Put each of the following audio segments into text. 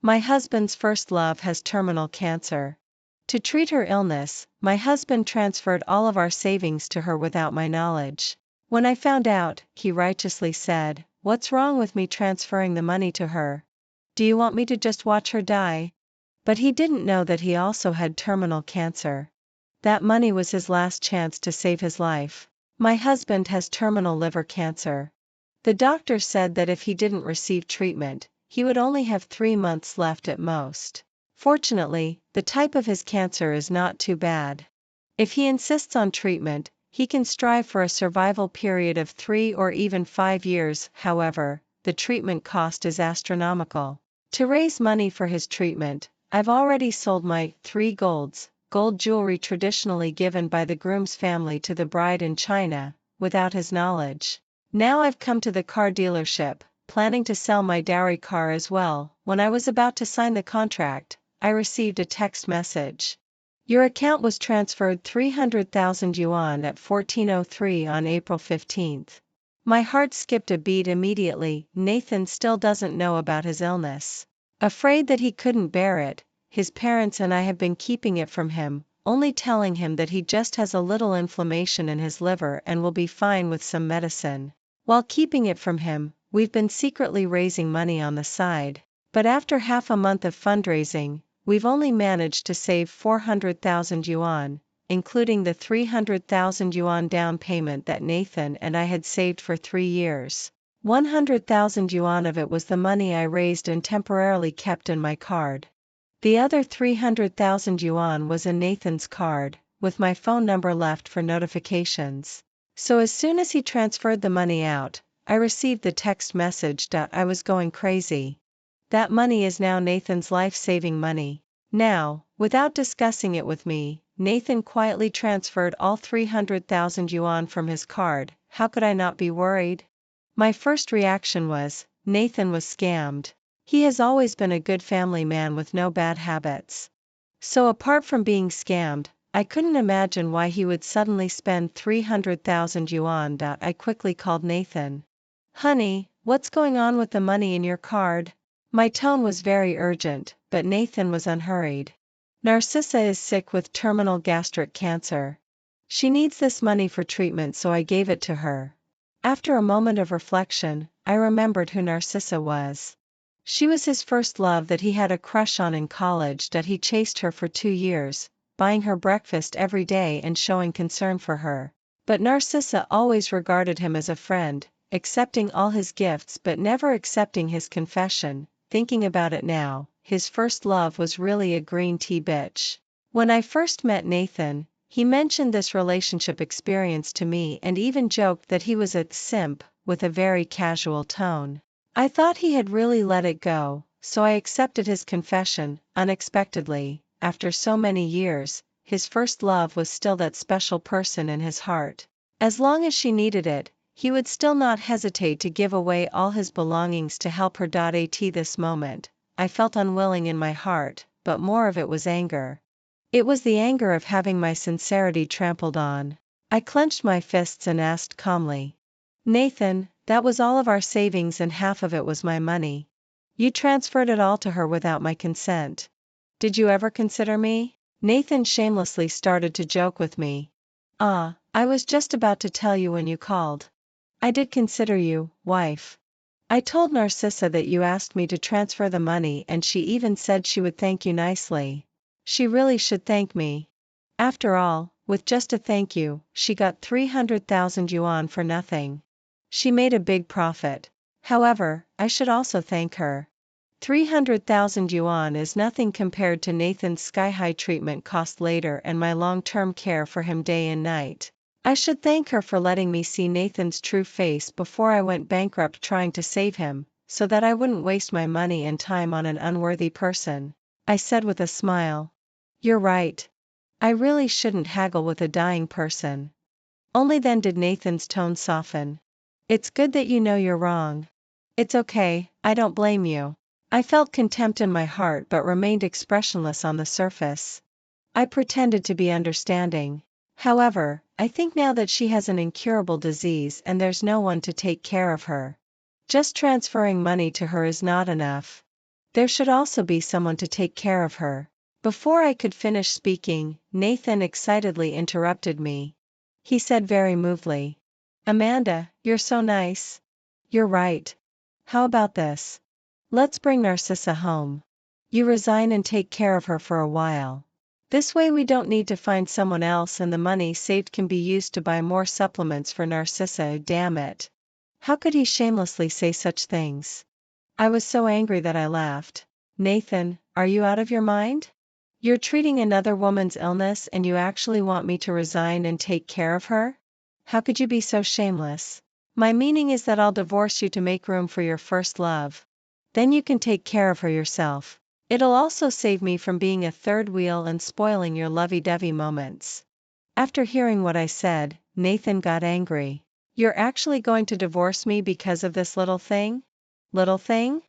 My husband's first love has terminal cancer. To treat her illness, my husband transferred all of our savings to her without my knowledge. When I found out, he righteously said, "What's wrong with me transferring the money to her? Do you want me to just watch her die?" But he didn't know that he also had terminal cancer. That money was his last chance to save his life. My husband has terminal liver cancer. The doctor said that if he didn't receive treatment, he would only have 3 months left at most. Fortunately, the type of his cancer is not too bad. If he insists on treatment, he can strive for a survival period of 3 or even 5 years. However, the treatment cost is astronomical. To raise money for his treatment, I've already sold my 3 gold jewelry traditionally given by the groom's family to the bride in China, without his knowledge. Now I've come to the car dealership, planning to sell my dowry car as well. When I was about to sign the contract, I received a text message. Your account was transferred 300,000 yuan at 14:03 on April 15th. My heart skipped a beat immediately. Nathan still doesn't know about his illness. Afraid that he couldn't bear it, his parents and I have been keeping it from him, only telling him that he just has a little inflammation in his liver and will be fine with some medicine. While keeping it from him, we've been secretly raising money on the side. But after half a month of fundraising, we've only managed to save 400,000 yuan, including the 300,000 yuan down payment that Nathan and I had saved for 3 years. 100,000 yuan of it was the money I raised and temporarily kept in my card. The other 300,000 yuan was in Nathan's card, with my phone number left for notifications. So as soon as he transferred the money out, I received the text message that I was going crazy. That money is now Nathan's life-saving money. Now, without discussing it with me, Nathan quietly transferred all 300,000 yuan from his card. How could I not be worried? My first reaction was, Nathan was scammed. He has always been a good family man with no bad habits. So apart from being scammed, I couldn't imagine why he would suddenly spend 300,000 yuan. I quickly called Nathan. Honey, what's going on with the money in your card? My tone was very urgent, but Nathan was unhurried. Narcissa is sick with terminal gastric cancer. She needs this money for treatment, so I gave it to her. After a moment of reflection, I remembered who Narcissa was. She was his first love that he had a crush on in college, that he chased her for 2 years, buying her breakfast every day and showing concern for her. But Narcissa always regarded him as a friend, accepting all his gifts but never accepting his confession. Thinking about it now, his first love was really a green tea bitch. When I first met Nathan, he mentioned this relationship experience to me and even joked that he was a simp, with a very casual tone. I thought he had really let it go, so I accepted his confession. Unexpectedly, after so many years, his first love was still that special person in his heart. As long as she needed it, he would still not hesitate to give away all his belongings to help her. At this moment, I felt unwilling in my heart, but more of it was anger. It was the anger of having my sincerity trampled on. I clenched my fists and asked calmly. Nathan, that was all of our savings and half of it was my money. You transferred it all to her without my consent. Did you ever consider me? Nathan shamelessly started to joke with me. I was just about to tell you when you called. I did consider you, wife. I told Narcissa that you asked me to transfer the money and she even said she would thank you nicely. She really should thank me. After all, with just a thank you, she got 300,000 yuan for nothing. She made a big profit. However, I should also thank her. 300,000 yuan is nothing compared to Nathan's sky-high treatment cost later and my long-term care for him day and night. I should thank her for letting me see Nathan's true face before I went bankrupt trying to save him, so that I wouldn't waste my money and time on an unworthy person. I said with a smile. You're right. I really shouldn't haggle with a dying person. Only then did Nathan's tone soften. It's good that you know you're wrong. It's okay, I don't blame you. I felt contempt in my heart but remained expressionless on the surface. I pretended to be understanding. However, I think now that she has an incurable disease and there's no one to take care of her. Just transferring money to her is not enough. There should also be someone to take care of her. Before I could finish speaking, Nathan excitedly interrupted me. He said very movedly, "Amanda, you're so nice." "You're right. How about this? Let's bring Narcissa home. You resign and take care of her for a while. This way we don't need to find someone else and the money saved can be used to buy more supplements for Narcissa." Damn it. How could he shamelessly say such things? I was so angry that I laughed. "Nathan, are you out of your mind? You're treating another woman's illness and you actually want me to resign and take care of her? How could you be so shameless? My meaning is that I'll divorce you to make room for your first love. Then you can take care of her yourself. It'll also save me from being a third wheel and spoiling your lovey-dovey moments." After hearing what I said, Nathan got angry. "You're actually going to divorce me because of this little thing?" Little thing?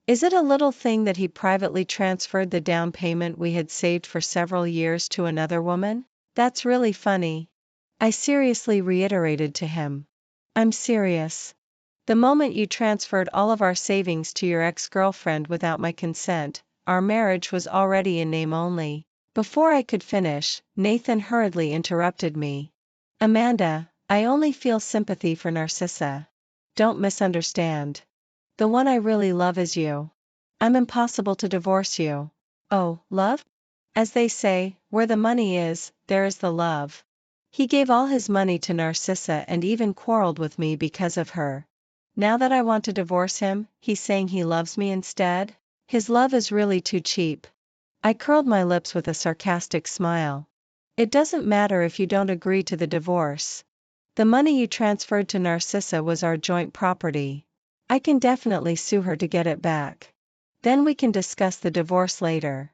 Is it a little thing that he privately transferred the down payment we had saved for several years to another woman? That's really funny. I seriously reiterated to him. "I'm serious. The moment you transferred all of our savings to your ex-girlfriend without my consent, our marriage was already in name only." Before I could finish, Nathan hurriedly interrupted me. "Amanda, I only feel sympathy for Narcissa. Don't misunderstand. The one I really love is you. I'm impossible to divorce you." "Oh, love? As they say, where the money is, there is the love." He gave all his money to Narcissa and even quarreled with me because of her. Now that I want to divorce him, he's saying he loves me instead? His love is really too cheap. I curled my lips with a sarcastic smile. "It doesn't matter if you don't agree to the divorce. The money you transferred to Narcissa was our joint property. I can definitely sue her to get it back. Then we can discuss the divorce later."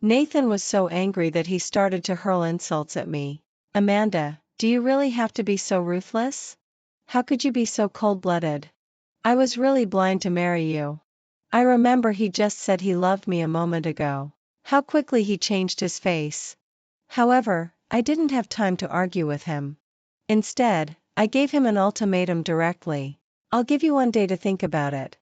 Nathan was so angry that he started to hurl insults at me. "Amanda, do you really have to be so ruthless? How could you be so cold-blooded? I was really blind to marry you. I remember he just said he loved me a moment ago. How quickly he changed his face." However, I didn't have time to argue with him. Instead, I gave him an ultimatum directly. "I'll give you 1 day to think about it.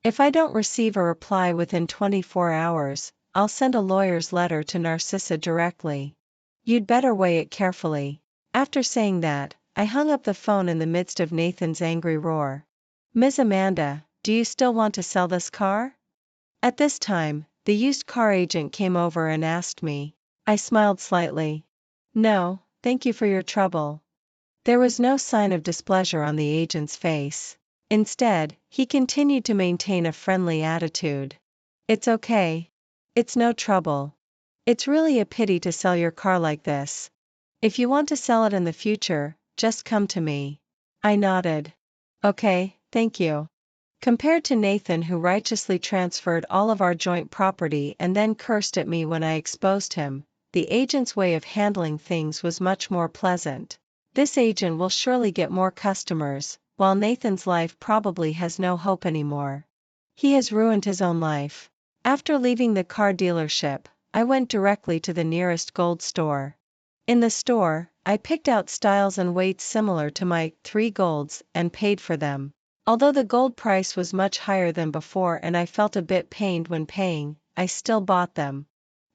If I don't receive a reply within 24 hours, I'll send a lawyer's letter to Narcissa directly. You'd better weigh it carefully." After saying that, I hung up the phone in the midst of Nathan's angry roar. "Ms. Amanda, do you still want to sell this car?" At this time, the used car agent came over and asked me. I smiled slightly. "No, thank you for your trouble." There was no sign of displeasure on the agent's face. Instead, he continued to maintain a friendly attitude. "It's okay. It's no trouble. It's really a pity to sell your car like this. If you want to sell it in the future, just come to me." I nodded. "Okay, thank you." Compared to Nathan, who righteously transferred all of our joint property and then cursed at me when I exposed him, the agent's way of handling things was much more pleasant. This agent will surely get more customers, while Nathan's life probably has no hope anymore. He has ruined his own life. After leaving the car dealership, I went directly to the nearest gold store. In the store, I picked out styles and weights similar to my 3 golds and paid for them. Although the gold price was much higher than before and I felt a bit pained when paying, I still bought them.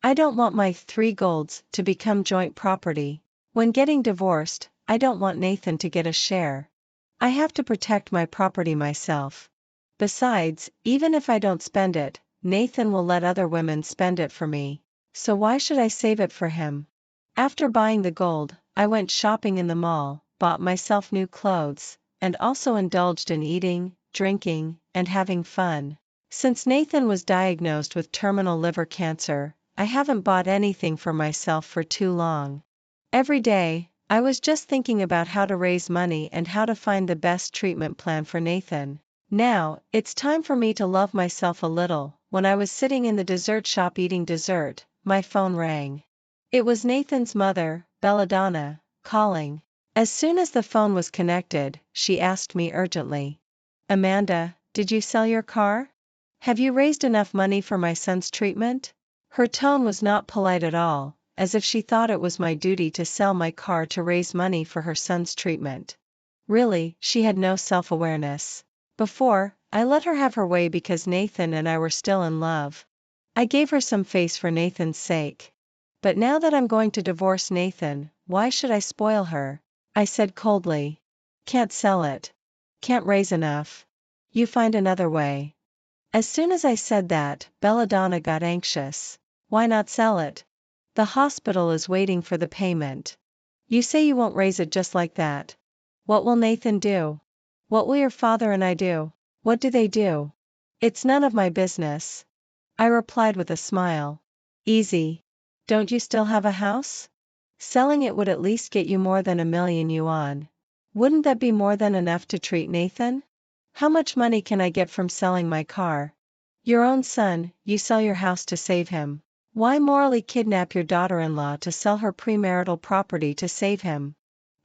I don't want my 3 golds to become joint property. When getting divorced, I don't want Nathan to get a share. I have to protect my property myself. Besides, even if I don't spend it, Nathan will let other women spend it for me. So why should I save it for him? After buying the gold, I went shopping in the mall, bought myself new clothes, and also indulged in eating, drinking, and having fun. Since Nathan was diagnosed with terminal liver cancer, I haven't bought anything for myself for too long. Every day, I was just thinking about how to raise money and how to find the best treatment plan for Nathan. Now, it's time for me to love myself a little. When I was sitting in the dessert shop eating dessert, my phone rang. It was Nathan's mother, Belladonna, calling. As soon as the phone was connected, she asked me urgently, "Amanda, did you sell your car? Have you raised enough money for my son's treatment?" Her tone was not polite at all, as if she thought it was my duty to sell my car to raise money for her son's treatment. Really, she had no self-awareness. Before, I let her have her way because Nathan and I were still in love. I gave her some face for Nathan's sake. But now that I'm going to divorce Nathan, why should I spoil her? I said coldly. Can't sell it. Can't raise enough. You find another way. As soon as I said that, Belladonna got anxious. Why not sell it? The hospital is waiting for the payment. You say you won't raise it just like that. What will Nathan do? What will your father and I do? What do they do? It's none of my business. I replied with a smile. Easy. Don't you still have a house? Selling it would at least get you more than 1,000,000 yuan. Wouldn't that be more than enough to treat Nathan? How much money can I get from selling my car? Your own son, you sell your house to save him. Why morally kidnap your daughter-in-law to sell her premarital property to save him?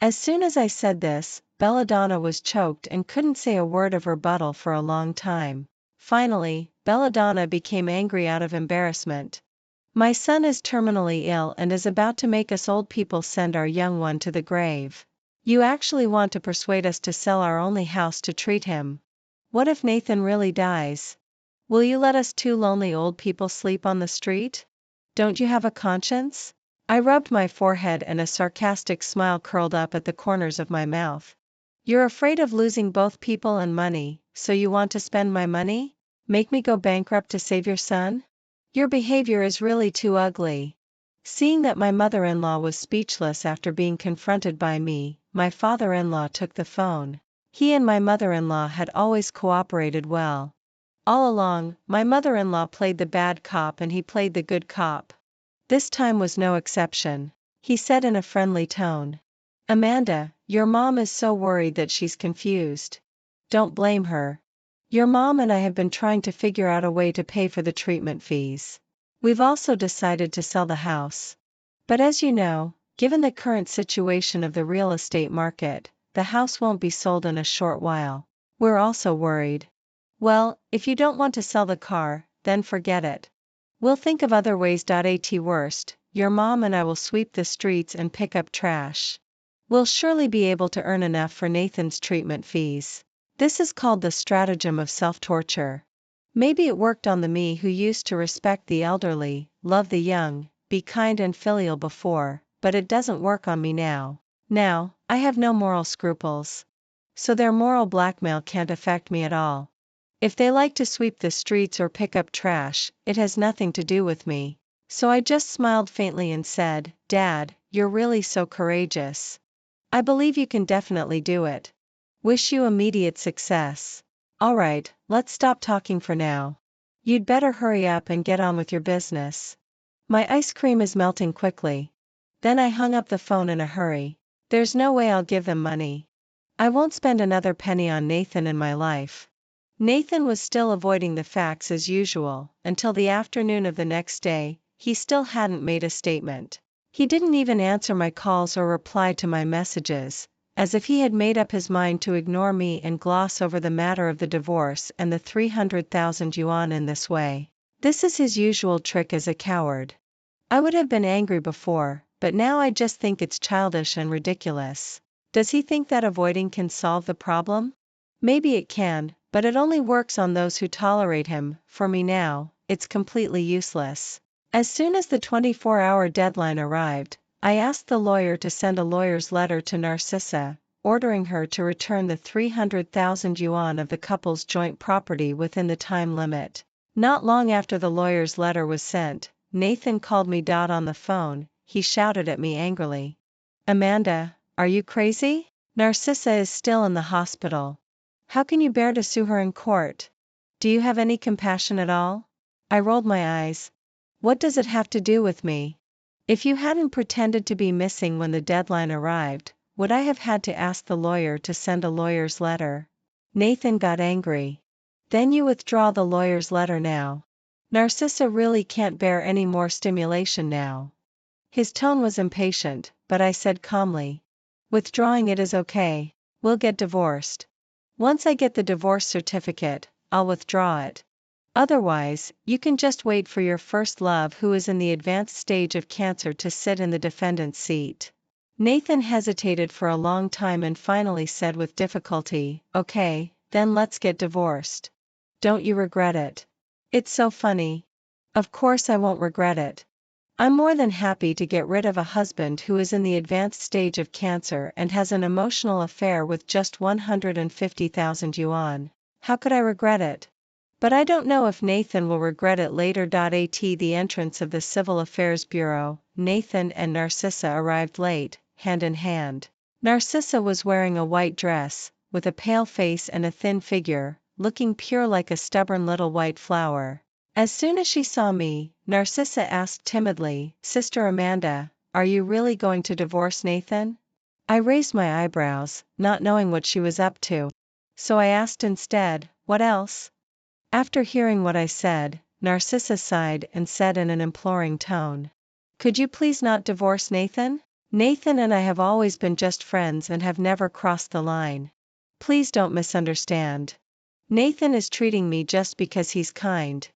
As soon as I said this, Belladonna was choked and couldn't say a word of rebuttal for a long time. Finally, Belladonna became angry out of embarrassment. My son is terminally ill and is about to make us old people send our young one to the grave. You actually want to persuade us to sell our only house to treat him. What if Nathan really dies? Will you let us two lonely old people sleep on the street? Don't you have a conscience? I rubbed my forehead and a sarcastic smile curled up at the corners of my mouth. You're afraid of losing both people and money, so you want to spend my money? Make me go bankrupt to save your son? Your behavior is really too ugly. Seeing that my mother-in-law was speechless after being confronted by me, my father-in-law took the phone. He and my mother-in-law had always cooperated well. All along, my mother-in-law played the bad cop and he played the good cop. This time was no exception. He said in a friendly tone. Amanda, your mom is so worried that she's confused. Don't blame her. Your mom and I have been trying to figure out a way to pay for the treatment fees. We've also decided to sell the house. But as you know, given the current situation of the real estate market, the house won't be sold in a short while. We're also worried. Well, if you don't want to sell the car, then forget it. We'll think of other ways. At worst, your mom and I will sweep the streets and pick up trash. We'll surely be able to earn enough for Nathan's treatment fees. This is called the stratagem of self-torture. Maybe it worked on the me who used to respect the elderly, love the young, be kind and filial before, but it doesn't work on me now. Now, I have no moral scruples. So their moral blackmail can't affect me at all. If they like to sweep the streets or pick up trash, it has nothing to do with me. So I just smiled faintly and said, Dad, you're really so courageous. I believe you can definitely do it. Wish you immediate success. Alright, let's stop talking for now. You'd better hurry up and get on with your business. My ice cream is melting quickly. Then I hung up the phone in a hurry. There's no way I'll give them money. I won't spend another penny on Nathan in my life. Nathan was still avoiding the facts as usual, until the afternoon of the next day. He still hadn't made a statement. He didn't even answer my calls or reply to my messages, as if he had made up his mind to ignore me and gloss over the matter of the divorce and the 300,000 yuan in this way. This is his usual trick as a coward. I would have been angry before, but now I just think it's childish and ridiculous. Does he think that avoiding can solve the problem? Maybe it can, but it only works on those who tolerate him. For me now, it's completely useless. As soon as the 24-hour deadline arrived, I asked the lawyer to send a lawyer's letter to Narcissa, ordering her to return the 300,000 yuan of the couple's joint property within the time limit. Not long after the lawyer's letter was sent, Nathan called me. On the phone, he shouted at me angrily. Amanda, are you crazy? Narcissa is still in the hospital. How can you bear to sue her in court? Do you have any compassion at all? I rolled my eyes. What does it have to do with me? If you hadn't pretended to be missing when the deadline arrived, would I have had to ask the lawyer to send a lawyer's letter? Nathan got angry. Then you withdraw the lawyer's letter now. Narcissa really can't bear any more stimulation now. His tone was impatient, but I said calmly. Withdrawing it is okay. We'll get divorced. Once I get the divorce certificate, I'll withdraw it. Otherwise, you can just wait for your first love who is in the advanced stage of cancer to sit in the defendant's seat. Nathan hesitated for a long time and finally said with difficulty, Okay, then let's get divorced. Don't you regret it? It's so funny. Of course I won't regret it. I'm more than happy to get rid of a husband who is in the advanced stage of cancer and has an emotional affair with just 150,000 yuan. How could I regret it? But I don't know if Nathan will regret it later. At the entrance of the Civil Affairs Bureau, Nathan and Narcissa arrived late, hand in hand. Narcissa was wearing a white dress, with a pale face and a thin figure, looking pure like a stubborn little white flower. As soon as she saw me, Narcissa asked timidly, "Sister Amanda, are you really going to divorce Nathan?" I raised my eyebrows, not knowing what she was up to. So I asked instead, "What else?" After hearing what I said, Narcissa sighed and said in an imploring tone, "Could you please not divorce Nathan? Nathan and I have always been just friends and have never crossed the line. Please don't misunderstand. Nathan is treating me just because he's kind.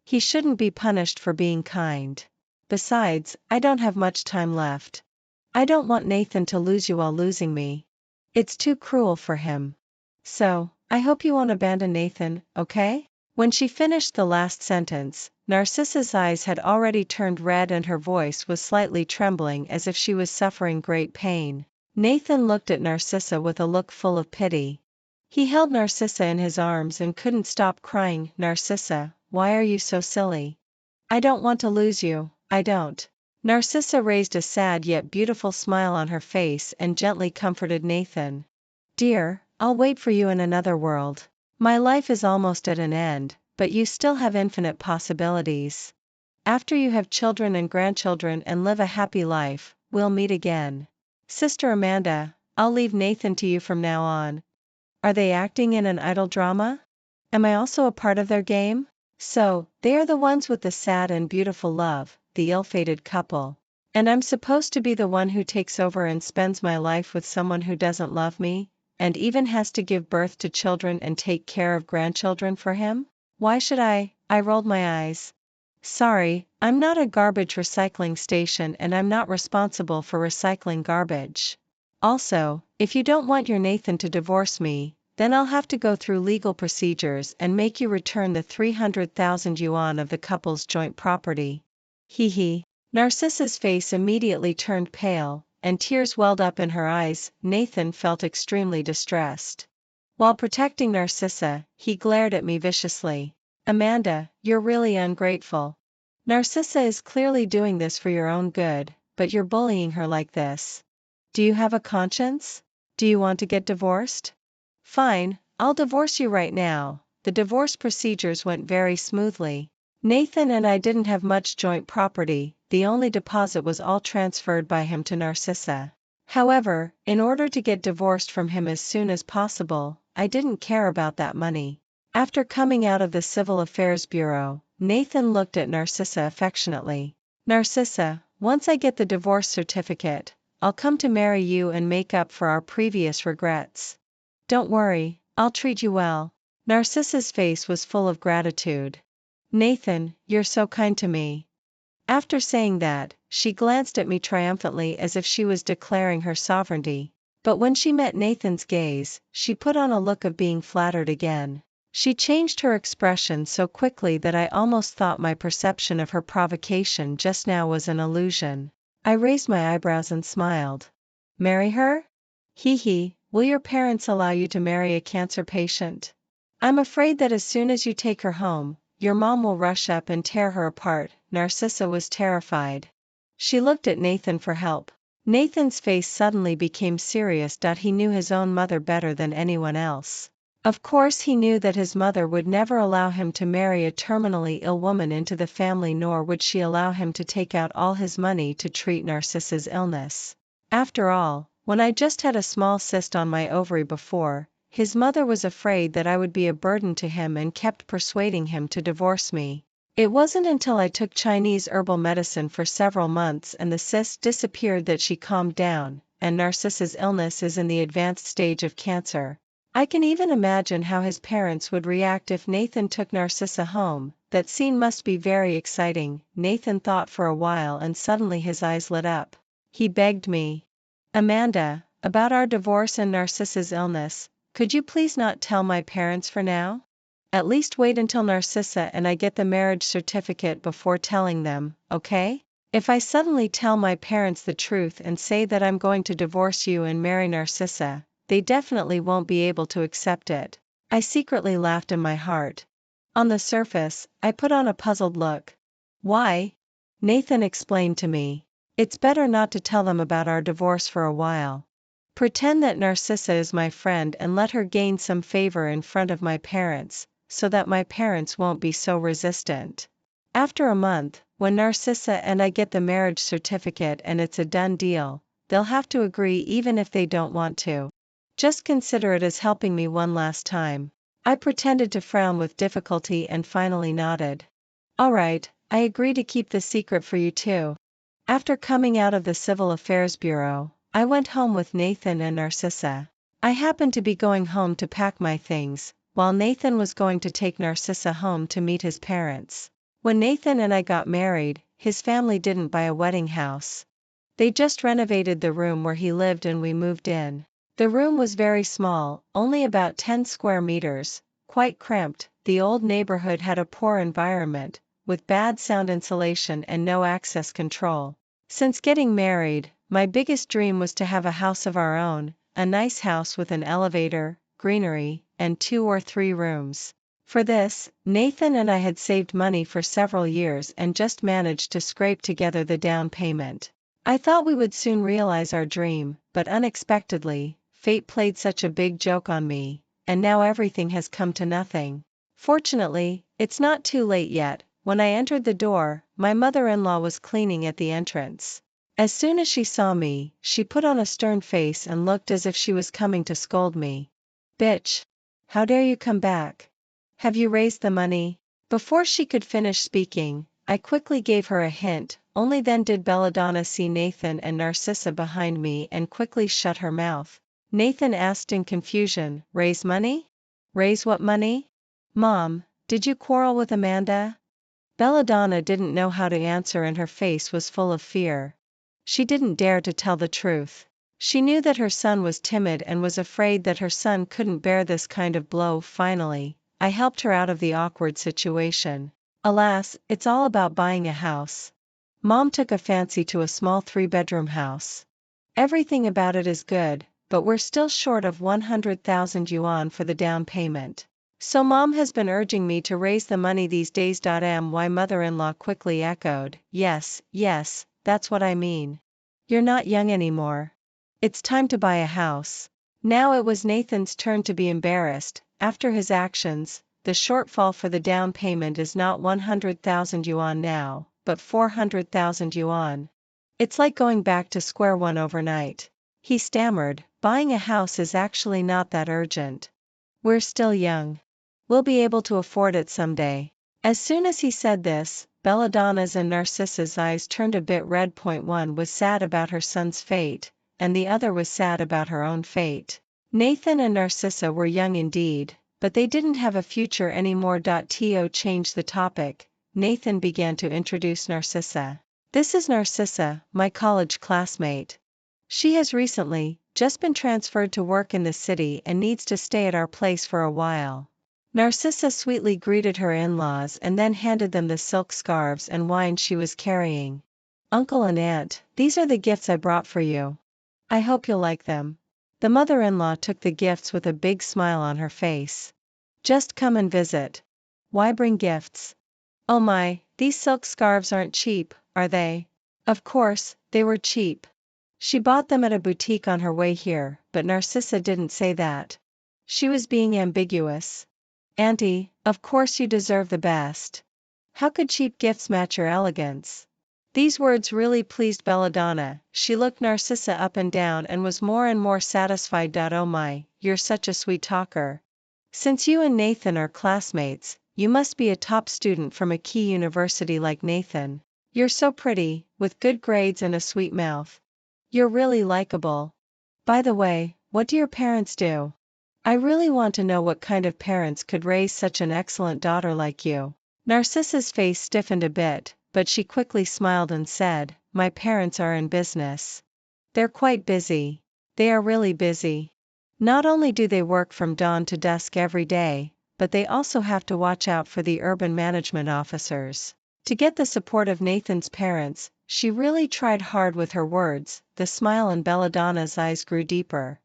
He shouldn't be punished for being kind. Besides, I don't have much time left. I don't want Nathan to lose you while losing me. It's too cruel for him. So, I hope you won't abandon Nathan, okay?" When she finished the last sentence, Narcissa's eyes had already turned red and her voice was slightly trembling as if she was suffering great pain. Nathan looked at Narcissa with a look full of pity. He held Narcissa in his arms and couldn't stop crying. "Narcissa, why are you so silly? I don't want to lose you, I don't." Narcissa raised a sad yet beautiful smile on her face and gently comforted Nathan. "Dear, I'll wait for you in another world. My life is almost at an end, but you still have infinite possibilities. After you have children and grandchildren and live a happy life, we'll meet again. Sister Amanda, I'll leave Nathan to you from now on. Are they acting in an idol drama? Am I also a part of their game? So, they are the ones with the sad and beautiful love, the ill-fated couple. And I'm supposed to be the one who takes over and spends my life with someone who doesn't love me, and even has to give birth to children and take care of grandchildren for him? Why should I?" I rolled my eyes. "Sorry, I'm not a garbage recycling station and I'm not responsible for recycling garbage. Also, if you don't want your Nathan to divorce me, then I'll have to go through legal procedures and make you return the 300,000 yuan of the couple's joint property." Hee hee. Narcissa's face immediately turned pale, and tears welled up in her eyes. Nathan felt extremely distressed. While protecting Narcissa, he glared at me viciously. "Amanda, you're really ungrateful. Narcissa is clearly doing this for your own good, but you're bullying her like this. Do you have a conscience? Do you want to get divorced? Fine, I'll divorce you right now." The divorce procedures went very smoothly. Nathan and I didn't have much joint property, the only deposit was all transferred by him to Narcissa. However, in order to get divorced from him as soon as possible, I didn't care about that money. After coming out of the Civil Affairs Bureau, Nathan looked at Narcissa affectionately. "Narcissa, once I get the divorce certificate, I'll come to marry you and make up for our previous regrets. Don't worry, I'll treat you well." Narcissa's face was full of gratitude. "Nathan, you're so kind to me." After saying that, she glanced at me triumphantly as if she was declaring her sovereignty. But when she met Nathan's gaze, she put on a look of being flattered again. She changed her expression so quickly that I almost thought my perception of her provocation just now was an illusion. I raised my eyebrows and smiled. "Marry her? Hee hee, will your parents allow you to marry a cancer patient? I'm afraid that as soon as you take her home, your mom will rush up and tear her apart." Narcissa was terrified. She looked at Nathan for help. Nathan's face suddenly became serious. He knew his own mother better than anyone else. Of course he knew that his mother would never allow him to marry a terminally ill woman into the family, nor would she allow him to take out all his money to treat Narcissa's illness. After all, when I just had a small cyst on my ovary before, his mother was afraid that I would be a burden to him and kept persuading him to divorce me. It wasn't until I took Chinese herbal medicine for several months and the cyst disappeared that she calmed down, and Narcissa's illness is in the advanced stage of cancer. I can even imagine how his parents would react if Nathan took Narcissa home. That scene must be very exciting. Nathan thought for a while and suddenly his eyes lit up. He begged me, "Amanda, about our divorce and Narcissa's illness, Could you please not tell my parents for now? At least wait until Narcissa and I get the marriage certificate before telling them, okay? If I suddenly tell my parents the truth and say that I'm going to divorce you and marry Narcissa, they definitely won't be able to accept it. I secretly laughed in my heart. On the surface, I put on a puzzled look. Why? Nathan explained to me. It's better not to tell them about our divorce for a while. Pretend that Narcissa is my friend and let her gain some favor in front of my parents, so that my parents won't be so resistant. After a month, when Narcissa and I get the marriage certificate and it's a done deal, they'll have to agree even if they don't want to. Just consider it as helping me one last time. I pretended to frown with difficulty and finally nodded. All right, I agree to keep the secret for you too. After coming out of the Civil Affairs Bureau, I went home with Nathan and Narcissa. I happened to be going home to pack my things, while Nathan was going to take Narcissa home to meet his parents. When Nathan and I got married, his family didn't buy a wedding house. They just renovated the room where he lived and we moved in. The room was very small, only about 10 square meters, quite cramped. The old neighborhood had a poor environment, with bad sound insulation and no access control. Since getting married, my biggest dream was to have a house of our own, a nice house with an elevator, greenery, and 2 or 3 rooms. For this, Nathan and I had saved money for several years and just managed to scrape together the down payment. I thought we would soon realize our dream, but unexpectedly, fate played such a big joke on me, and now everything has come to nothing. Fortunately, it's not too late yet. When I entered the door, my mother-in-law was cleaning at the entrance. As soon as she saw me, she put on a stern face and looked as if she was coming to scold me. Bitch! How dare you come back? Have you raised the money? Before she could finish speaking, I quickly gave her a hint. Only then did Belladonna see Nathan and Narcissa behind me and quickly shut her mouth. Nathan asked in confusion, raise money? Raise what money? Mom, did you quarrel with Amanda? Belladonna didn't know how to answer and her face was full of fear. She didn't dare to tell the truth. She knew that her son was timid and was afraid that her son couldn't bear this kind of blow. Finally, I helped her out of the awkward situation. Alas, it's all about buying a house. Mom took a fancy to a small 3-bedroom house. Everything about it is good, but we're still short of 100,000 yuan for the down payment. So Mom has been urging me to raise the money these days. My mother-in-law quickly echoed, yes, that's what I mean. You're not young anymore. It's time to buy a house. Now it was Nathan's turn to be embarrassed. After his actions, the shortfall for the down payment is not 100,000 yuan now, but 400,000 yuan. It's like going back to square one overnight. He stammered, buying a house is actually not that urgent. We're still young. We'll be able to afford it someday. As soon as he said this, Belladonna's and Narcissa's eyes turned a bit red. One was sad about her son's fate, and the other was sad about her own fate. Nathan and Narcissa were young indeed, but they didn't have a future anymore. To change the topic, Nathan began to introduce Narcissa. This is Narcissa, my college classmate. She has recently just been transferred to work in the city and needs to stay at our place for a while. Narcissa sweetly greeted her in-laws and then handed them the silk scarves and wine she was carrying. Uncle and Aunt, these are the gifts I brought for you. I hope you'll like them. The mother-in-law took the gifts with a big smile on her face. Just come and visit. Why bring gifts? Oh my, these silk scarves aren't cheap, are they? Of course, they were cheap. She bought them at a boutique on her way here, but Narcissa didn't say that. She was being ambiguous. Auntie, of course you deserve the best. How could cheap gifts match your elegance? These words really pleased Belladonna. She looked Narcissa up and down and was more and more satisfied. Oh my, you're such a sweet talker. Since you and Nathan are classmates, you must be a top student from a key university like Nathan. You're so pretty, with good grades and a sweet mouth. You're really likable. By the way, what do your parents do? I really want to know what kind of parents could raise such an excellent daughter like you. Narcissa's face stiffened a bit, but she quickly smiled and said, my parents are in business. They're quite busy. They are really busy. Not only do they work from dawn to dusk every day, but they also have to watch out for the urban management officers. To get the support of Nathan's parents, she really tried hard with her words. The smile in Belladonna's eyes grew deeper.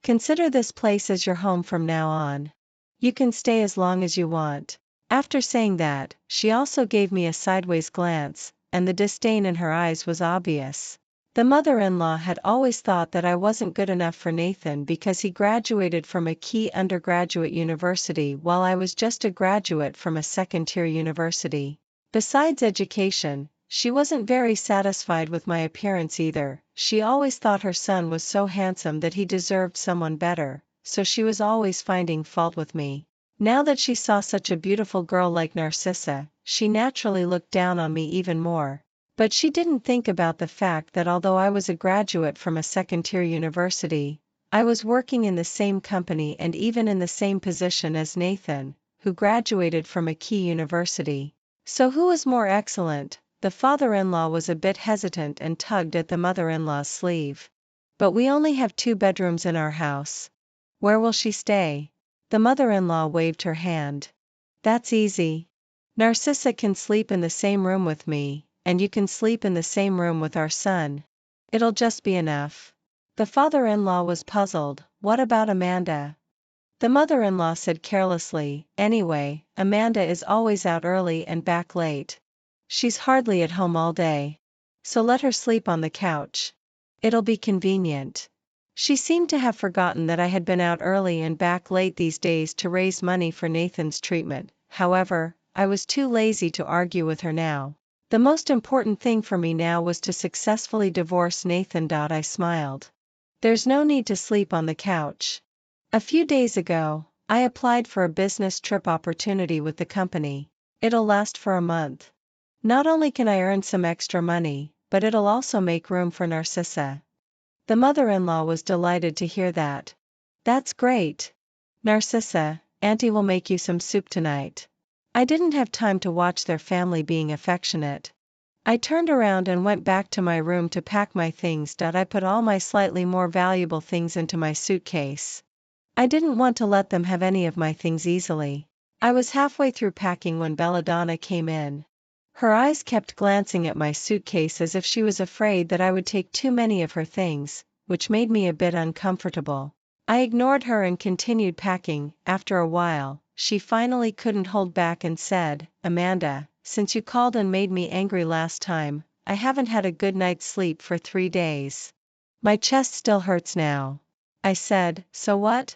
Consider this place as your home from now on. You can stay as long as you want. After saying that, she also gave me a sideways glance, and the disdain in her eyes was obvious. The mother-in-law had always thought that I wasn't good enough for Nathan because he graduated from a key undergraduate university while I was just a graduate from a second-tier university. Besides education, she wasn't very satisfied with my appearance either. She always thought her son was so handsome that he deserved someone better, so she was always finding fault with me. Now that she saw such a beautiful girl like Narcissa, she naturally looked down on me even more. But she didn't think about the fact that although I was a graduate from a second-tier university, I was working in the same company and even in the same position as Nathan, who graduated from a key university. So who was more excellent? The father-in-law was a bit hesitant and tugged at the mother-in-law's sleeve. But we only have 2 bedrooms in our house. Where will she stay? The mother-in-law waved her hand. That's easy. Narcissa can sleep in the same room with me, and you can sleep in the same room with our son. It'll just be enough. The father-in-law was puzzled. What about Amanda? The mother-in-law said carelessly, anyway, Amanda is always out early and back late. She's hardly at home all day. So let her sleep on the couch. It'll be convenient. She seemed to have forgotten that I had been out early and back late these days to raise money for Nathan's treatment. However, I was too lazy to argue with her now. The most important thing for me now was to successfully divorce Nathan. I smiled. There's no need to sleep on the couch. A few days ago, I applied for a business trip opportunity with the company. It'll last for a month. Not only can I earn some extra money, but it'll also make room for Narcissa. The mother-in-law was delighted to hear that. That's great. Narcissa, Auntie will make you some soup tonight. I didn't have time to watch their family being affectionate. I turned around and went back to my room to pack my things. I put all my slightly more valuable things into my suitcase. I didn't want to let them have any of my things easily. I was halfway through packing when Belladonna came in. Her eyes kept glancing at my suitcase as if she was afraid that I would take too many of her things, which made me a bit uncomfortable. I ignored her and continued packing. After a while, she finally couldn't hold back and said, Amanda, since you called and made me angry last time, I haven't had a good night's sleep for 3 days. My chest still hurts now. I said, so what?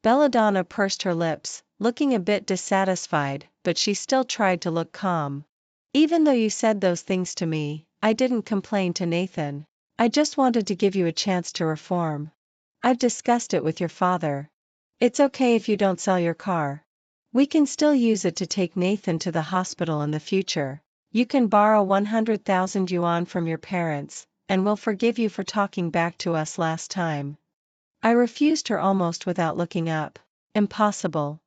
Belladonna pursed her lips, looking a bit dissatisfied, but she still tried to look calm. Even though you said those things to me, I didn't complain to Nathan. I just wanted to give you a chance to reform. I've discussed it with your father. It's okay if you don't sell your car. We can still use it to take Nathan to the hospital in the future. You can borrow 100,000 yuan from your parents, and we'll forgive you for talking back to us last time. I refused her almost without looking up. Impossible.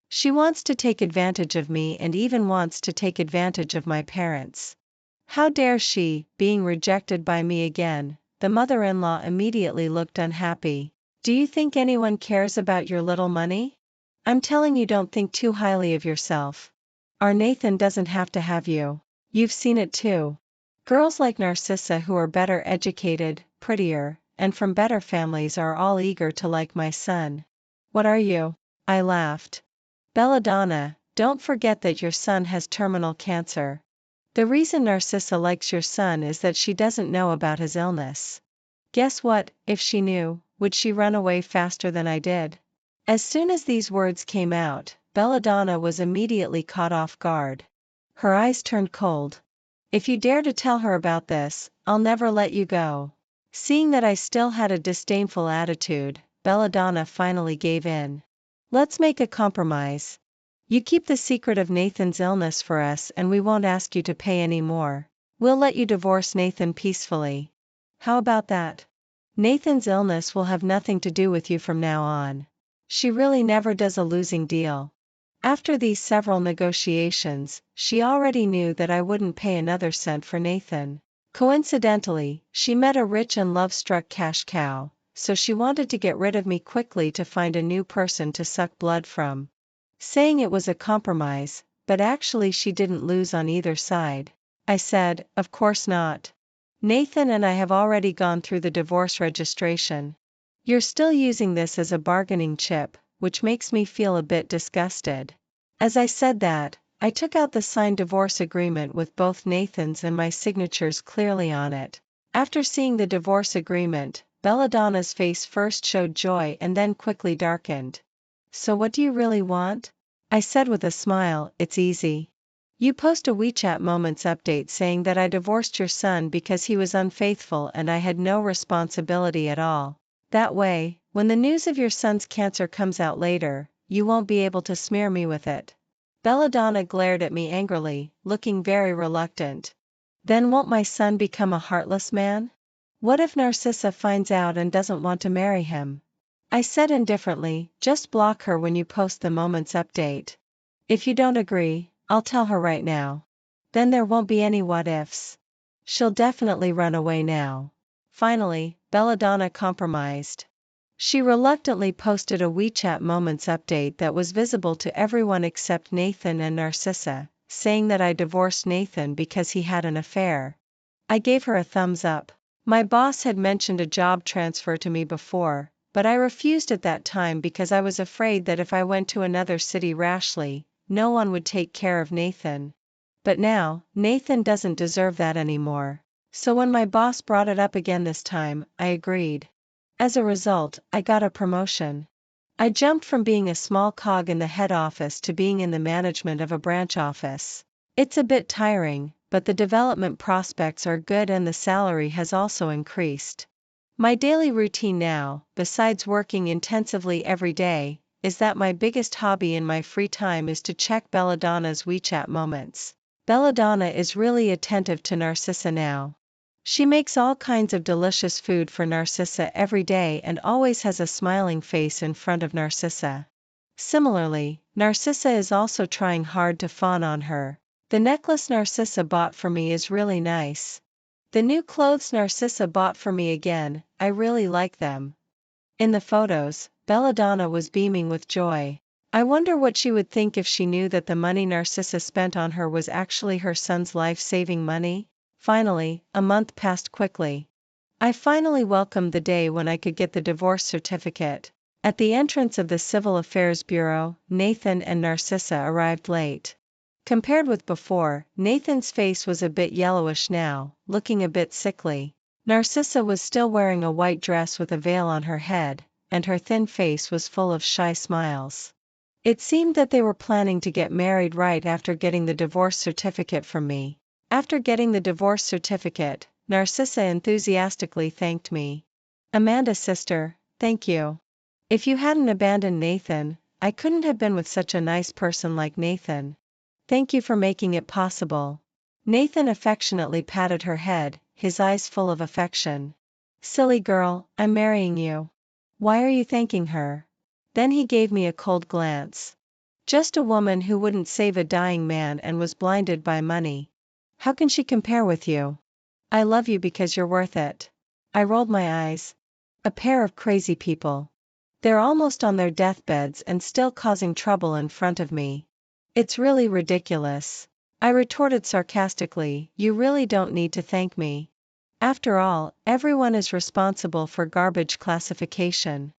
She wants to take advantage of me and even wants to take advantage of my parents. How dare she, being rejected by me again? The mother-in-law immediately looked unhappy. Do you think anyone cares about your little money? I'm telling you, don't think too highly of yourself. Our Nathan doesn't have to have you. You've seen it too. Girls like Narcissa who are better educated, prettier, and from better families are all eager to like my son. What are you? I laughed. Belladonna, don't forget that your son has terminal cancer. The reason Narcissa likes your son is that she doesn't know about his illness. Guess what, if she knew, would she run away faster than I did? As soon as these words came out, Belladonna was immediately caught off guard. Her eyes turned cold. If you dare to tell her about this, I'll never let you go. Seeing that I still had a disdainful attitude, Belladonna finally gave in. Let's make a compromise. You keep the secret of Nathan's illness for us and we won't ask you to pay any more. We'll let you divorce Nathan peacefully. How about that? Nathan's illness will have nothing to do with you from now on. She really never does a losing deal. After these several negotiations, she already knew that I wouldn't pay another cent for Nathan. Coincidentally, she met a rich and love-struck cash cow, so she wanted to get rid of me quickly to find a new person to suck blood from. Saying it was a compromise, but actually she didn't lose on either side. I said, of course not. Nathan and I have already gone through the divorce registration. You're still using this as a bargaining chip, which makes me feel a bit disgusted. As I said that, I took out the signed divorce agreement with both Nathan's and my signatures clearly on it. After seeing the divorce agreement, Belladonna's face first showed joy and then quickly darkened. So what do you really want? I said with a smile, it's easy. You post a WeChat Moments update saying that I divorced your son because he was unfaithful and I had no responsibility at all. That way, when the news of your son's cancer comes out later, you won't be able to smear me with it. Belladonna glared at me angrily, looking very reluctant. Then won't my son become a heartless man? What if Narcissa finds out and doesn't want to marry him? I said indifferently, just block her when you post the Moments update. If you don't agree, I'll tell her right now. Then there won't be any what ifs. She'll definitely run away now. Finally, Belladonna compromised. She reluctantly posted a WeChat Moments update that was visible to everyone except Nathan and Narcissa, saying that I divorced Nathan because he had an affair. I gave her a thumbs up. My boss had mentioned a job transfer to me before, but I refused at that time because I was afraid that if I went to another city rashly, no one would take care of Nathan. But now, Nathan doesn't deserve that anymore. So when my boss brought it up again this time, I agreed. As a result, I got a promotion. I jumped from being a small cog in the head office to being in the management of a branch office. It's a bit tiring, but the development prospects are good and the salary has also increased. My daily routine now, besides working intensively every day, is that my biggest hobby in my free time is to check Belladonna's WeChat Moments. Belladonna is really attentive to Narcissa now. She makes all kinds of delicious food for Narcissa every day and always has a smiling face in front of Narcissa. Similarly, Narcissa is also trying hard to fawn on her. The necklace Narcissa bought for me is really nice. The new clothes Narcissa bought for me again, I really like them. In the photos, Belladonna was beaming with joy. I wonder what she would think if she knew that the money Narcissa spent on her was actually her son's life-saving money. Finally, a month passed quickly. I finally welcomed the day when I could get the divorce certificate. At the entrance of the Civil Affairs Bureau, Nathan and Narcissa arrived late. Compared with before, Nathan's face was a bit yellowish now, looking a bit sickly. Narcissa was still wearing a white dress with a veil on her head, and her thin face was full of shy smiles. It seemed that they were planning to get married right after getting the divorce certificate from me. After getting the divorce certificate, Narcissa enthusiastically thanked me. Amanda sister, thank you. If you hadn't abandoned Nathan, I couldn't have been with such a nice person like Nathan. Thank you for making it possible. Nathan affectionately patted her head, his eyes full of affection. Silly girl, I'm marrying you. Why are you thanking her? Then he gave me a cold glance. Just a woman who wouldn't save a dying man and was blinded by money. How can she compare with you? I love you because you're worth it. I rolled my eyes. A pair of crazy people. They're almost on their deathbeds and still causing trouble in front of me. It's really ridiculous. I retorted sarcastically, you really don't need to thank me. After all, everyone is responsible for garbage classification.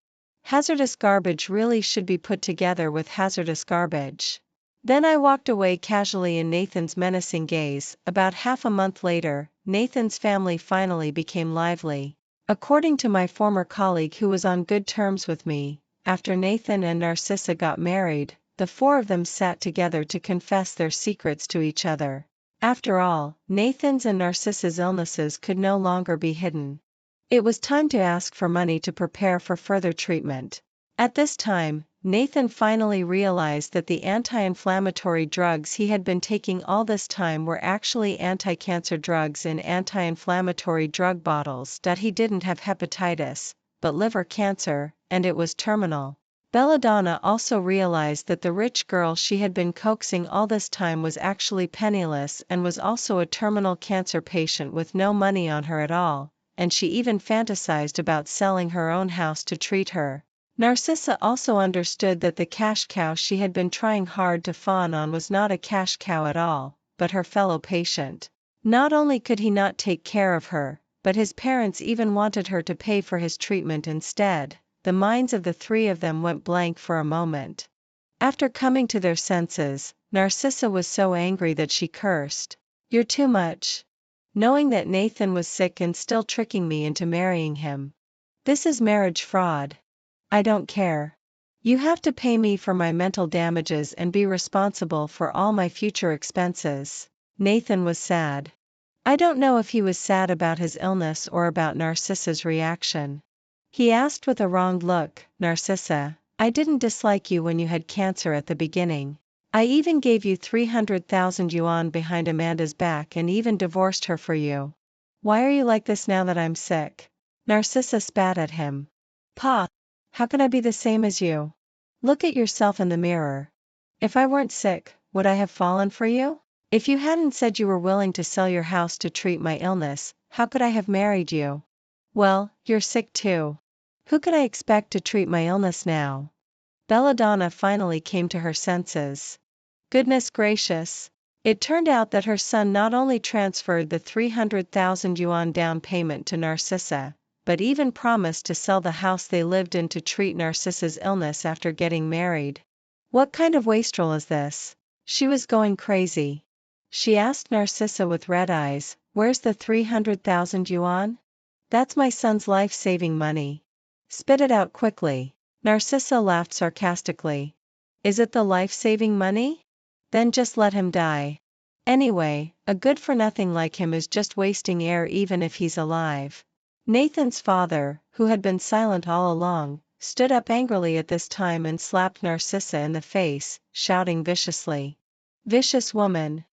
Hazardous garbage really should be put together with hazardous garbage. Then I walked away casually in Nathan's menacing gaze. About half a month later, Nathan's family finally became lively. According to my former colleague who was on good terms with me, after Nathan and Narcissa got married, the four of them sat together to confess their secrets to each other. After all, Nathan's and Narcissa's illnesses could no longer be hidden. It was time to ask for money to prepare for further treatment. At this time, Nathan finally realized that the anti-inflammatory drugs he had been taking all this time were actually anti-cancer drugs in anti-inflammatory drug bottles. He didn't have hepatitis, but liver cancer, and it was terminal. Belladonna also realized that the rich girl she had been coaxing all this time was actually penniless and was also a terminal cancer patient with no money on her at all, and she even fantasized about selling her own house to treat her. Narcissa also understood that the cash cow she had been trying hard to fawn on was not a cash cow at all, but her fellow patient. Not only could he not take care of her, but his parents even wanted her to pay for his treatment instead. The minds of the three of them went blank for a moment. After coming to their senses, Narcissa was so angry that she cursed. "You're too much. Knowing that Nathan was sick and still tricking me into marrying him. This is marriage fraud. I don't care. You have to pay me for my mental damages and be responsible for all my future expenses." Nathan was sad. I don't know if he was sad about his illness or about Narcissa's reaction. He asked with a wronged look, "Narcissa, I didn't dislike you when you had cancer at the beginning. I even gave you 300,000 yuan behind Amanda's back and even divorced her for you. Why are you like this now that I'm sick?" Narcissa spat at him. "Pa, how can I be the same as you? Look at yourself in the mirror. If I weren't sick, would I have fallen for you? If you hadn't said you were willing to sell your house to treat my illness, how could I have married you? Well, you're sick too. Who could I expect to treat my illness now?" Belladonna finally came to her senses. Goodness gracious! It turned out that her son not only transferred the 300,000 yuan down payment to Narcissa, but even promised to sell the house they lived in to treat Narcissa's illness after getting married. What kind of wastrel is this? She was going crazy. She asked Narcissa with red eyes, "Where's the 300,000 yuan? That's my son's life-saving money. Spit it out quickly." Narcissa laughed sarcastically. "Is it the life-saving money? Then just let him die. Anyway, a good-for-nothing like him is just wasting air even if he's alive." Nathan's father, who had been silent all along, stood up angrily at this time and slapped Narcissa in the face, shouting viciously, "Vicious woman!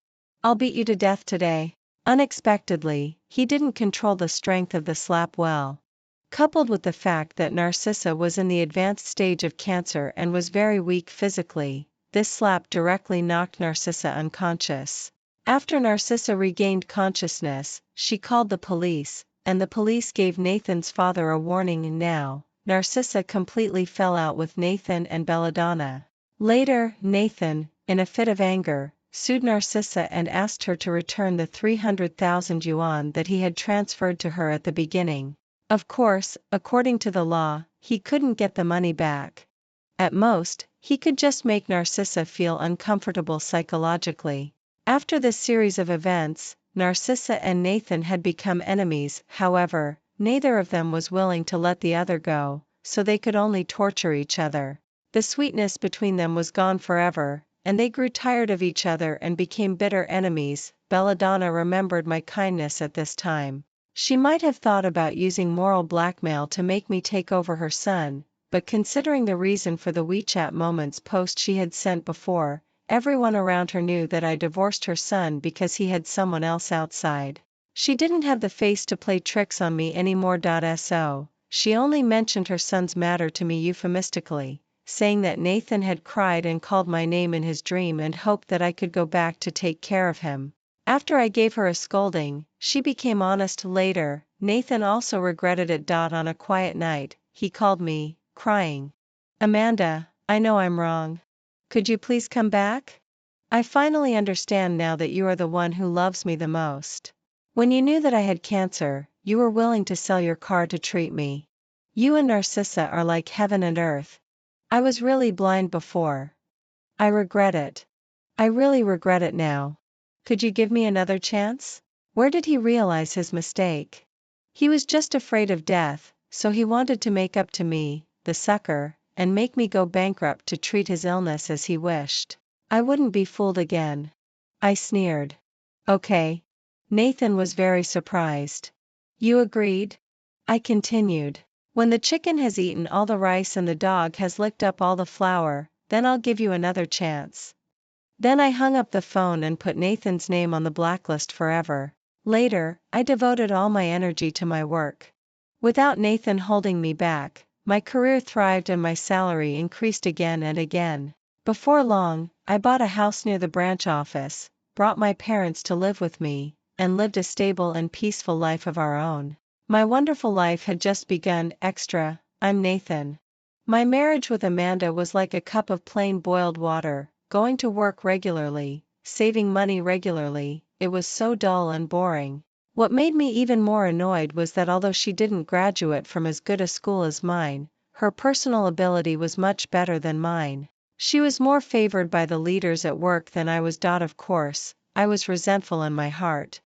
I'll beat you to death today." Unexpectedly, he didn't control the strength of the slap well. Coupled with the fact that Narcissa was in the advanced stage of cancer and was very weak physically, this slap directly knocked Narcissa unconscious. After Narcissa regained consciousness, she called the police, and the police gave Nathan's father a warning, and now, Narcissa completely fell out with Nathan and Belladonna. Later, Nathan, in a fit of anger, sued Narcissa and asked her to return the 300,000 yuan that he had transferred to her at the beginning. Of course, according to the law, he couldn't get the money back. At most, he could just make Narcissa feel uncomfortable psychologically. After this series of events, Narcissa and Nathan had become enemies. However, neither of them was willing to let the other go, so they could only torture each other. The sweetness between them was gone forever, and they grew tired of each other and became bitter enemies. Belladonna remembered my kindness at this time. She might have thought about using moral blackmail to make me take over her son, but considering the reason for the WeChat Moments post she had sent before, everyone around her knew that I divorced her son because he had someone else outside. She didn't have the face to play tricks on me anymore. So, she only mentioned her son's matter to me euphemistically, saying that Nathan had cried and called my name in his dream and hoped that I could go back to take care of him. After I gave her a scolding, she became honest later. Nathan also regretted it. On a quiet night, he called me, crying, "Amanda, I know I'm wrong. Could you please come back? I finally understand now that you are the one who loves me the most. When you knew that I had cancer, you were willing to sell your car to treat me. You and Narcissa are like heaven and earth. I was really blind before. I regret it. I really regret it now. Could you give me another chance?" Where did he realize his mistake? He was just afraid of death, so he wanted to make up to me, the sucker, and make me go bankrupt to treat his illness as he wished. I wouldn't be fooled again. I sneered. "Okay." Nathan was very surprised. "You agreed?" I continued. "When the chicken has eaten all the rice and the dog has licked up all the flour, then I'll give you another chance." Then I hung up the phone and put Nathan's name on the blacklist forever. Later, I devoted all my energy to my work. Without Nathan holding me back, my career thrived and my salary increased again and again. Before long, I bought a house near the branch office, brought my parents to live with me, and lived a stable and peaceful life of our own. My wonderful life had just begun. Extra, I'm Nathan. My marriage with Amanda was like a cup of plain boiled water, going to work regularly, saving money regularly. It was so dull and boring. What made me even more annoyed was that although she didn't graduate from as good a school as mine, her personal ability was much better than mine. She was more favored by the leaders at work than I was. Of course, I was resentful in my heart.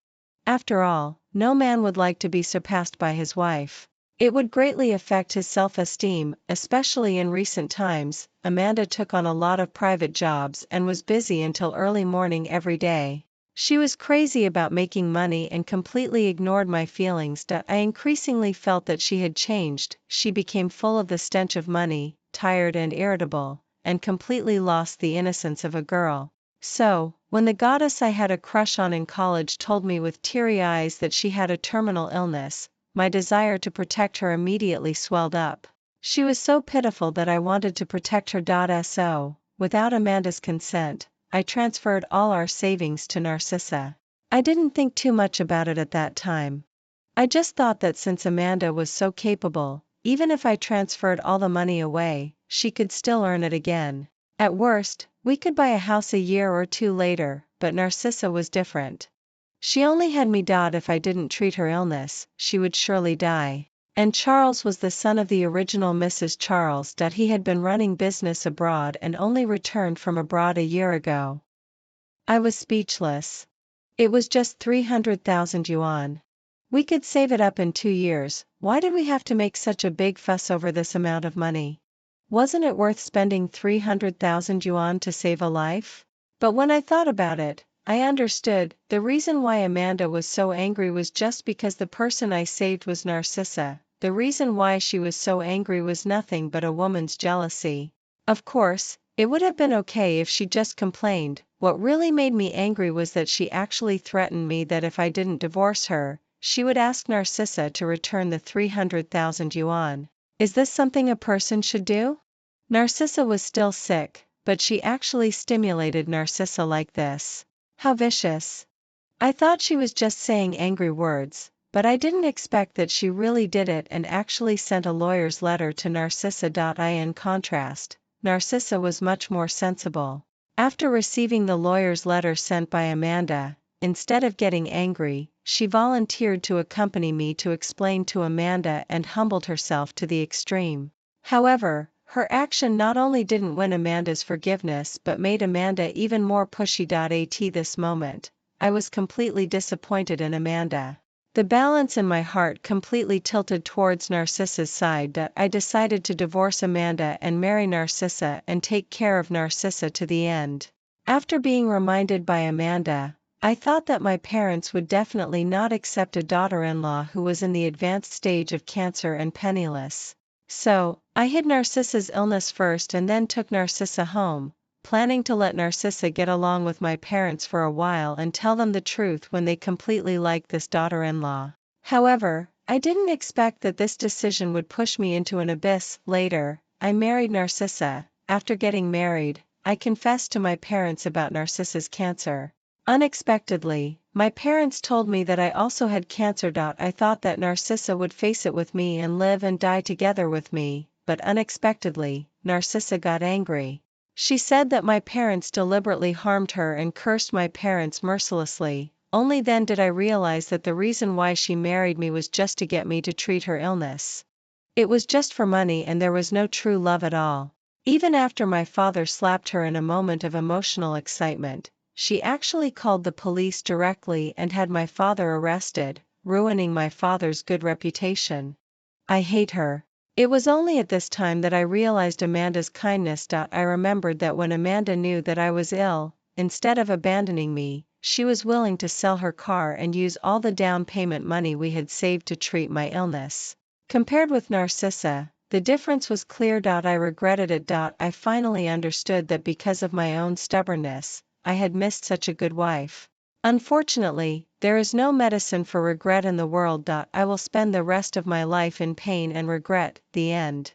After all, no man would like to be surpassed by his wife. It would greatly affect his self-esteem, especially in recent times. Amanda took on a lot of private jobs and was busy until early morning every day. She was crazy about making money and completely ignored my feelings. I increasingly felt that she had changed. She became full of the stench of money, tired and irritable, and completely lost the innocence of a girl. So, when the goddess I had a crush on in college told me with teary eyes that she had a terminal illness, my desire to protect her immediately swelled up. She was so pitiful that I wanted to protect her. So, without Amanda's consent, I transferred all our savings to Narcissa. I didn't think too much about it at that time. I just thought that since Amanda was so capable, even if I transferred all the money away, she could still earn it again. At worst, we could buy a house a year or two later, but Narcissa was different. She only had me. If I didn't treat her illness, she would surely die. And Charles was the son of the original Mrs. Charles. He had been running business abroad and only returned from abroad a year ago. I was speechless. It was just 300,000 yuan. We could save it up in 2 years. Why did we have to make such a big fuss over this amount of money? Wasn't it worth spending 300,000 yuan to save a life? But when I thought about it, I understood. The reason why Amanda was so angry was just because the person I saved was Narcissa. The reason why she was so angry was nothing but a woman's jealousy. Of course, it would have been okay if she just complained. What really made me angry was that she actually threatened me that if I didn't divorce her, she would ask Narcissa to return the 300,000 yuan. Is this something a person should do? Narcissa was still sick, but she actually stimulated Narcissa like this. How vicious. I thought she was just saying angry words, but I didn't expect that she really did it and actually sent a lawyer's letter to Narcissa. In contrast, Narcissa was much more sensible. After receiving the lawyer's letter sent by Amanda, instead of getting angry, she volunteered to accompany me to explain to Amanda and humbled herself to the extreme. However, her action not only didn't win Amanda's forgiveness but made Amanda even more pushy. At this moment, I was completely disappointed in Amanda. The balance in my heart completely tilted towards Narcissa's side. I decided to divorce Amanda and marry Narcissa and take care of Narcissa to the end. After being reminded by Amanda, I thought that my parents would definitely not accept a daughter-in-law who was in the advanced stage of cancer and penniless. So, I hid Narcissa's illness first and then took Narcissa home, planning to let Narcissa get along with my parents for a while and tell them the truth when they completely liked this daughter-in-law. However, I didn't expect that this decision would push me into an abyss. Later, I married Narcissa. After getting married, I confessed to my parents about Narcissa's cancer. Unexpectedly, my parents told me that I also had cancer. I thought that Narcissa would face it with me and live and die together with me, but unexpectedly, Narcissa got angry. She said that my parents deliberately harmed her and cursed my parents mercilessly. Only then did I realize that the reason why she married me was just to get me to treat her illness. It was just for money and there was no true love at all. Even after my father slapped her in a moment of emotional excitement, she actually called the police directly and had my father arrested, ruining my father's good reputation. I hate her. It was only at this time that I realized Amanda's kindness. I remembered that when Amanda knew that I was ill, instead of abandoning me, she was willing to sell her car and use all the down payment money we had saved to treat my illness. Compared with Narcissa, the difference was clear. I regretted it. I finally understood that because of my own stubbornness, I had missed such a good wife. Unfortunately, there is no medicine for regret in the world. I will spend the rest of my life in pain and regret. The end.